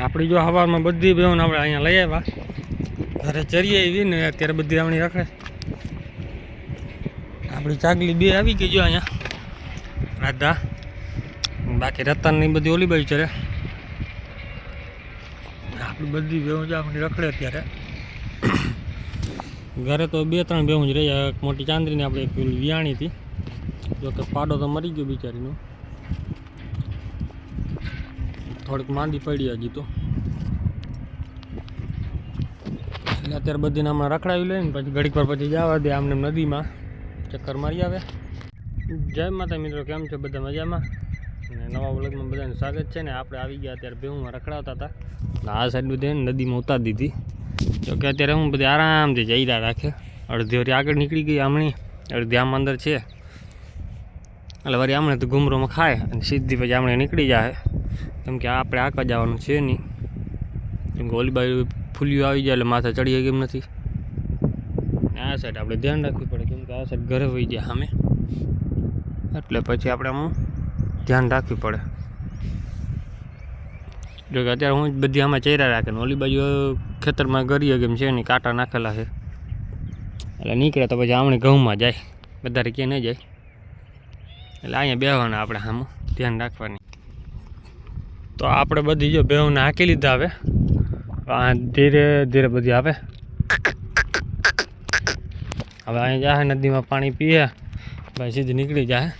આપણી જો હવામાં બધી બેહું આપણે અહીંયા લઈ આવ્યા ઘરે ચરીએ એવી ને અત્યારે બધી આપણી રખડે. આપણી ચાગલી બે આવી ગઈ જો અહીંયા રાધા, બાકી રતનની બધી ઓલી બાજુ ચરે. આપણી બધી બેહું જ આપણી રખડે અત્યારે. ઘરે તો 2-3 બેહું જ રહી. એક મોટી ચાંદરીને આપણે એક પેલી વિયાણી હતી, જોકે પાડો તો મરી ગયો બિચારીનો, થોડીક માંદી પડી હજી તો. એટલે અત્યારે બધીને હમણાં રખડાવી લઈને પછી ઘડીક પર પછી જવા દે આમને નદીમાં ચક્કર મારી આવે. જય માતા મિત્રો, કેમ છે બધા મજામાં? અને નવા વ્લોગમાં બધાને સ્વાગત છે. ને આપણે આવી ગયા અત્યારે બેહુંમાં રખડાવતા હતા. આ સાઈડ બધી નદીમાં ઉતારી દીધી, જોકે અત્યારે હું બધી આરામથી જઈરા રાખે. અડધી વરી આગળ નીકળી ગઈ આમણી, અડધી આમ અંદર છે. એટલે વળી આમણે તો ઘૂમરોમાં ખાય અને સીધી પછી આમણે નીકળી જાય, કેમ કે આપણે આંકા જવાનું છે નહીં. કેમ કે ઓલી બાજુ ફૂલીઓ આવી જાય એટલે માથે ચડીએ કેમ નથી. આ સાઈડ આપણે ધ્યાન રાખવી પડે, કેમ કે આ સાઈડ ઘરે વહી જાય સામે, એટલે પછી આપણે આમ ધ્યાન રાખવી પડે. જોકે અત્યારે હું બધી આમાં ચહેરા રાખે ને ઓલી બાજુ ખેતરમાં ગરીએ કેમ છે નહીં, કાંટા નાખેલા છે. એટલે નીકળે તો પછી આમણે ઘઉંમાં જાય, વધારે ક્યાં નહીં જાય. એટલે અહીંયા બેહવાના આપણે આમ ધ્યાન રાખવાની. તો આપણે બધી જો બેહુંને હાંકી લીધા. હવે ધીરે ધીરે બધી આવે. હવે અહીંયા જાય નદીમાં પાણી પીએ ભાઈ, સીધી નીકળી જાય.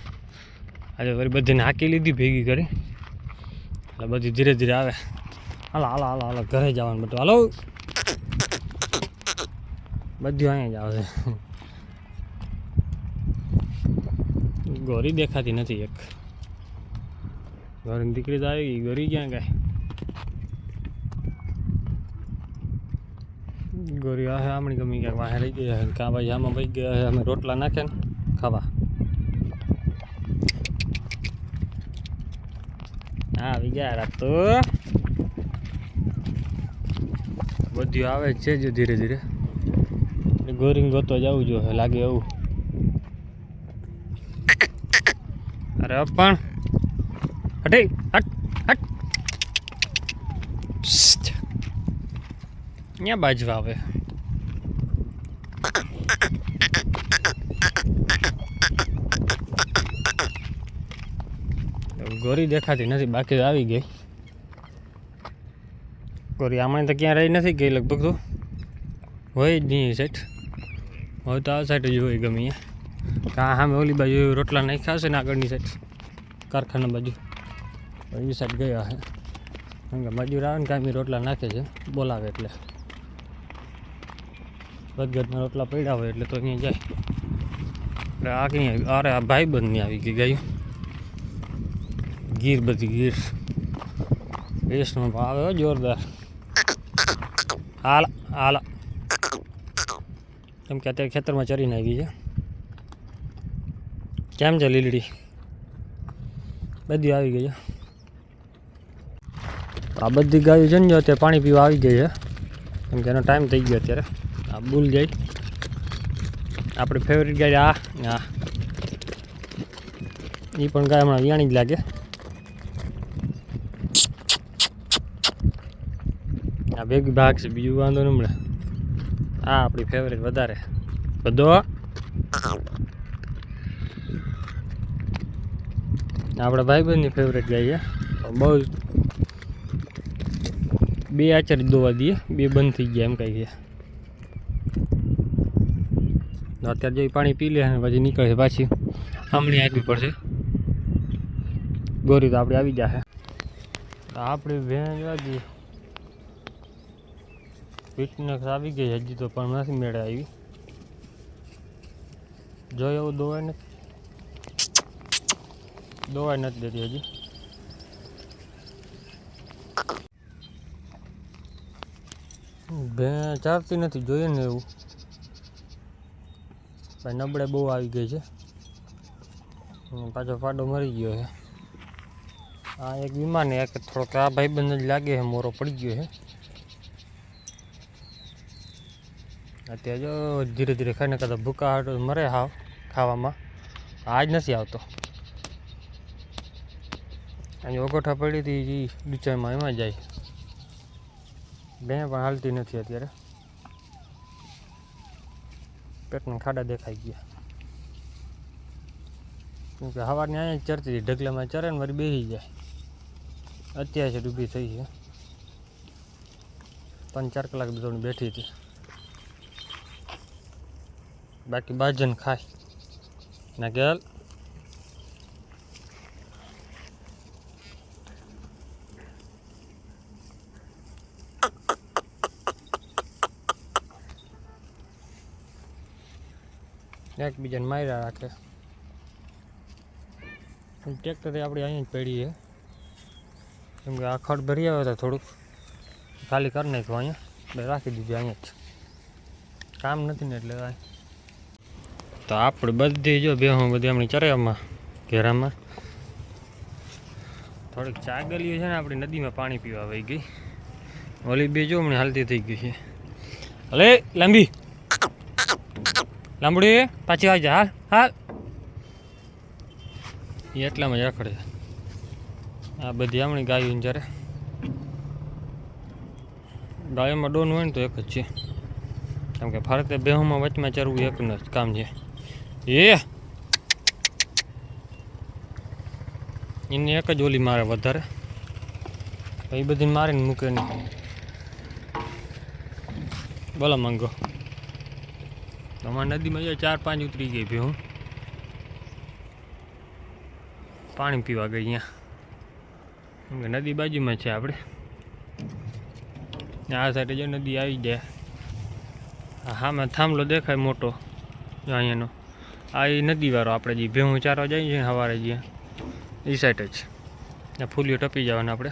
આજે વળી બધીને હાંકી લીધી ભેગી કરી, એટલે બધી ધીરે ધીરે આવે. હાલો હાલો હાલો હાલો ઘરે જવાનું બધું. હાલો બધું અહીંયા જ આવે. ગોરી દેખાતી નથી. એક ગોરીની દીકરી તો આવી ગઈ, ગોરી ક્યાં ગઈ? ગોરી આ આમણી ગમી ક્યાંક વાહે રહી ગયા. કાં ભાઈ આમાં ભાઈ ગયા. અમે રોટલા નાખે ને ખાવા. આવી ગયા રાત તો બધું આવે જ છે જો ધીરે ધીરે. ગોરીને ગોતવા જવું જોઈએ લાગે એવું. અરે પણ હટે હટ હટ અહીંયા બાજવા આવે. ગોરી દેખાતી નથી, બાકી આવી ગઈ ગોરી. આમણે તો ક્યાં રહી નથી ગઈ લગભગ, તો હોય જ નહીં સાઈડ. હોય તો આ સાઈડ જ હોય ગમે. કાં સામે ઓલી બાજુ રોટલા નાખ્યા હશે ને આગળની સાઈડ કારખાના બાજુ, એ સાઈડ ગયા હે. કેમ કે મજૂર આવે ને કાંઈ રોટલા નાખે છે, બોલાવે એટલે. ગદગદના રોટલા પડ્યા હોય એટલે તો અહીંયા જાય. એટલે આ ક્યાં આવી? અરે આ ભાઈબંધની આવી ગઈ ગાયું. ગીર બધી ગીર રેસનો ભાવ આવ્યો જોરદાર. હાલા હાલા, કેમ કે અત્યારે ખેતરમાં ચરીને આવી છે. કેમ છે લીલડી? બધી આવી ગઈ છે. આ બધી ગાયો છે ને જો અત્યારે પાણી પીવા આવી ગઈ છે, કેમ કે એનો ટાઈમ થઈ ગયો અત્યારે. આ બુલ જાય આપણી ફેવરેટ ગાય. આ એ પણ ગાય હમણાં વિયાણી જ લાગે. આ ભેગી ભાગ છે, બીજું વાંધો નહીં મળે. આ આપણી ફેવરેટ વધારે બધો. આપણા ભાઈબંધની ફેવરેટ ગાય છે. બહુ 2 આચાર દોવા દઈએ, 2 બંધ થઈ ગયા એમ કંઈ છે. અત્યારે જો પાણી પી લે અને પછી નીકળે પાછી આમણી આપવી પડશે. ગોરી તો આપણે આવી જશે. આપણે ભેંસ વાગી ફિટનેસ આવી ગઈ હજી તો, પણ નથી મેળે આવી. જો એવું દોવાય નથી દેતી હજી. ભેં ચારતી નથી, જોઈએ ને એવું. ભાઈ નબળે બહુ આવી ગઈ છે, પાછો પાડો મરી ગયો છે. આ એક બીમાર ને એક થોડોક આ ભાઈબંધ જ લાગે છે, મોરો પડી ગયો છે. અત્યારે જો ધીરે ધીરે ખાઈને કદાચ ભૂકા હાટો મરે હાવ ખાવામાં. આજ નથી આવતો. અહીં ઓગોઠા પડી હતી એ બિચારમાં એમાં જાય. બે પણ હાલતી નથી અત્યારે, પેટના ખાડા દેખાઈ ગયા. કેમ કે સવારની અહીંયા જ ચરતી હતી, ઢગલામાં ચરે ને વળી બેસી જાય. અત્યારે છે ઊભી થઈ છે, 5-4 કલાક થોડી બેઠી હતી. બાકી બાજન ખાય ના ગેલ. એકબીજાને માર્યા રાખે. ટ્રેક્ટર આપણે અહીંયા જ પડી છે, કેમ કે આ ખડ ભરી આવે તો થોડુંક ખાલી કરી નાખ્યું અહીંયા, એટલે રાખી દીધું અહીંયા જ. કામ નથી ને એટલે તો આપણે બધી જો બેહું બધી આપણી ચરેમાં ઘેરામાં થોડીક ચાગલીઓ છે ને આપણી નદીમાં પાણી પીવા આવી ગઈ. ઓલી બે જો હમણાં હાલતી થઈ ગઈ છે. હલે લાંબી લાંબડી પાછી આવી જા. હાલ હાલ એ એટલામાં જ રખડે. આ બધી આપણી ગાયો જ્યારે ગાયોમાં ડોન હોય ને તો એક જ છે, કેમ કે ફરતે બેહુમાં વચમાં ચરવું એકનું જ કામ છે. એને એક જ ઓલી મારે વધારે, એ બધી મારીને મૂકે નહીં. બોલો માંગો અમારી નદીમાં 4-5 ઉતરી ગઈ ભેહું, પાણી પીવા ગઈ અહીંયા. કેમ કે નદી બાજુમાં છે આપણે, આ સાઈડે જો નદી આવી જાય. હામાં થાંભલો દેખાય મોટો અહીંયાનો, આ એ નદીવાળો આપણે જે ભેહું ચારવા જઈએ છીએ સવારે જ્યાં એ સાઈડ જ. ત્યાં ફૂલીઓ ટપી જવાના આપણે.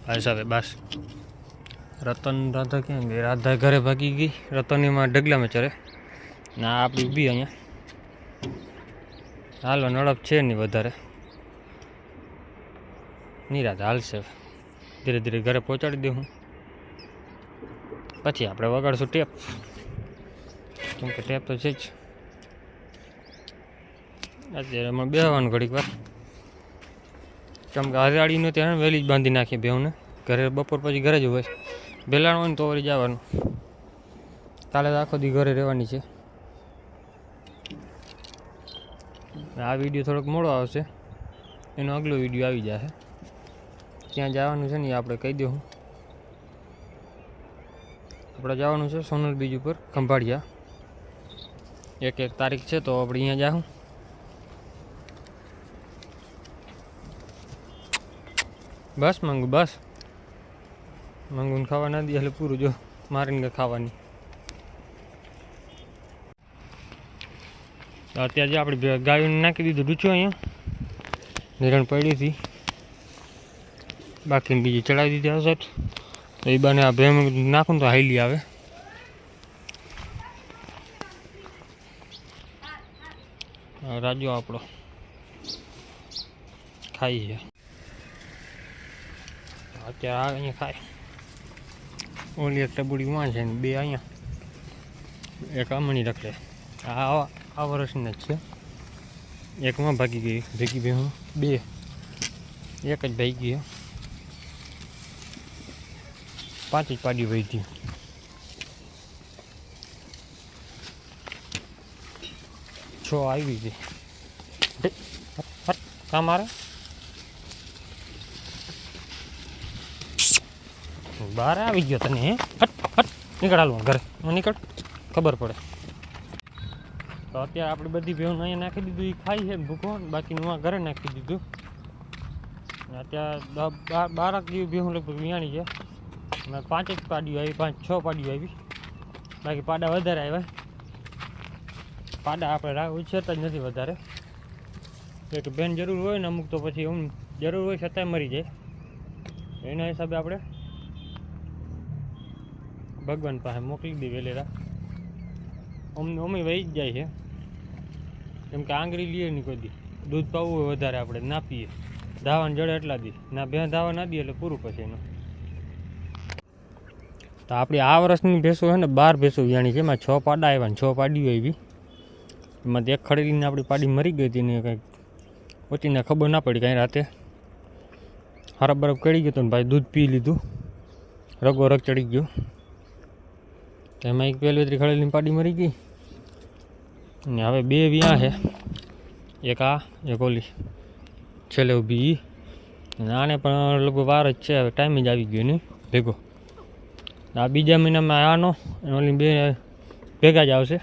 હા સાહેબ બસ. રતન રાધા ક્યાં ગઈ? રાધા ઘરે ભાગી ગઈ. રતન એમાં ઢગલામાં ચરે ને આ આપણી ઊભી અહીંયા. હાલો નળપ છે નહીં વધારે, નિરાધા હાલશે. ધીરે ધીરે ઘરે પહોંચાડી દઉં, પછી આપણે વગાડશું ટેપ, કેમ કે ટેપ તો છે જ. અત્યારે એમાં બેસવાનું ઘડીક વાર, કેમ કે હરિયાળીનો ત્યાં વહેલી જ બાંધી નાખીએ બેહુંને. ઘરે બપોર પછી ઘરે જ હોય, ભેલાણ હોય ને તો વળી જવાનું. કાલે તો આખો દી ઘરે રહેવાની છે. આ વિડીયો થોડોક મોડો આવશે, એનો આગલો વિડીયો આવી જશે. ક્યાં જવાનું છે ને એ આપણે કહી દઉં. આપણે જવાનું છે સોનલ બીચ ઉપર ખંભાળિયા. 1 તારીખ છે તો આપણે અહીંયા જાઉં. બસ મંગુ બસ, મંગુને ખાવા ના દે એટલે પૂરું. જો મારીને ખાવાની. અત્યારે જે આપણે ગાયોને નાખી દીધું ડૂચો અહીંયા, નિરણ પડી હતી, બાકીને બીજી ચડાવી દીધી આ સાઈડ. તો એ બાને આ ભેમ નાખું તો હાઈલી આવે. રાજુ આપણો ખાઈ છે અત્યારે. આ અહીંયા ખાય. ઓલી એક ટબુડી વાં છે ને 2 અહીંયા, એક આમણી રખડે. આ વર્ષના જ છે. એકમાં ભાગી ગઈ ભેગી ભેહું, 2 એક જ ભાગી ગઈ. 5 જ પાડી વહી હતી. છો આવી ગઈ. કામ મારે બહાર આવી ગયો તને. હે હટ હટ નીકળ, હાલવા ઘરે નીકળ, ખબર પડે. તો અત્યારે આપણે બધી ભેહું અહીંયા નાખી દીધું, એ ખાઈ છે ભૂખો. બાકીનું ઘરે નાખી દીધું. અત્યારે 12 જેવી ભેહું લગભગ વિયાણી છે. 5 જ પાડીઓ આવી, 5-6 પાડીઓ આવી. બાકી પાડા વધારે આવ્યા. પાડા આપણે ઉછેરતા જ નથી વધારે. એક બેન જરૂર હોય ને અમુક, તો પછી એમ જરૂર હોય છતાંય મરી જાય. એના હિસાબે આપણે ભગવાન પાસે મોકલી દે વેલેરા. અમે વહી જ જાય છે, કેમ કે આંગળી લઈએ નહીં કોઈ દી. દૂધ પાવું હોય વધારે આપણે ના પીએ, ધાવાને જડે એટલા દી ના. બે ધાવા ના દઈએ એટલે પૂરું પછી એનું. તો આપણી આ વર્ષની ભેંસો છે ને 12 ભેંસો વ્યાણી છે. એમાં 6 પાડા આવ્યા ને 6 પાડીઓ આવી. એમાંથી એક ખડેલીને આપણી પાડી મરી ગઈ હતી ને કંઈક પચીને ખબર ના પડી કાંઈ રાતે હરફ બરફ ચડી ગયો તો ને ભાઈ દૂધ પી લીધું, રગો રગ ચડી ગયો. તો એમાં એક પેલવેતરી ખડેલીની પાડી મરી ગઈ ને હવે બે વ્યાં છે, એક આ એક ઓલી છેલ્લે ઊભી અને આને પણ લગભગ વાર જ છે, હવે ટાઈમ જ આવી ગયો નહીં ભેગો. આ બીજા મહિનામાં આનો અને ઓલી બે ભેગા જ આવશે.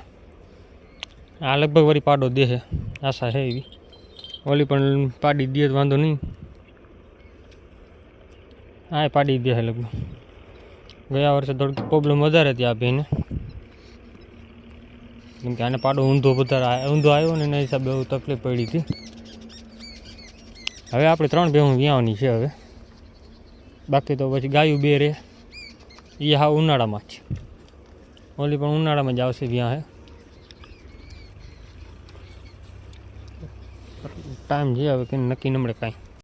આ લગભગ વળી પાડો દે છે, આશા છે એવી. ઓલી પણ પાડી દે તો વાંધો નહીં, હા એ પાડી દે છે લગભગ. ગયા વર્ષે થોડીક પ્રોબ્લેમ વધારે હતી આ બેને, કેમ કે આને પાડો ઊંધો ઊંધો આવ્યો ને એના હિસાબે બહુ તકલીફ પડી હતી. હવે આપણે 3 ભેહું વ્યાવાની છે હવે, બાકી તો પછી ગાયું 2 રહે, એ હા ઉનાળામાં જ છે. ઓલી પણ ઉનાળામાં જ આવશે વ્યાં હે. ટાઈમ છે હવે કંઈ નક્કી ન મળે કાંઈ.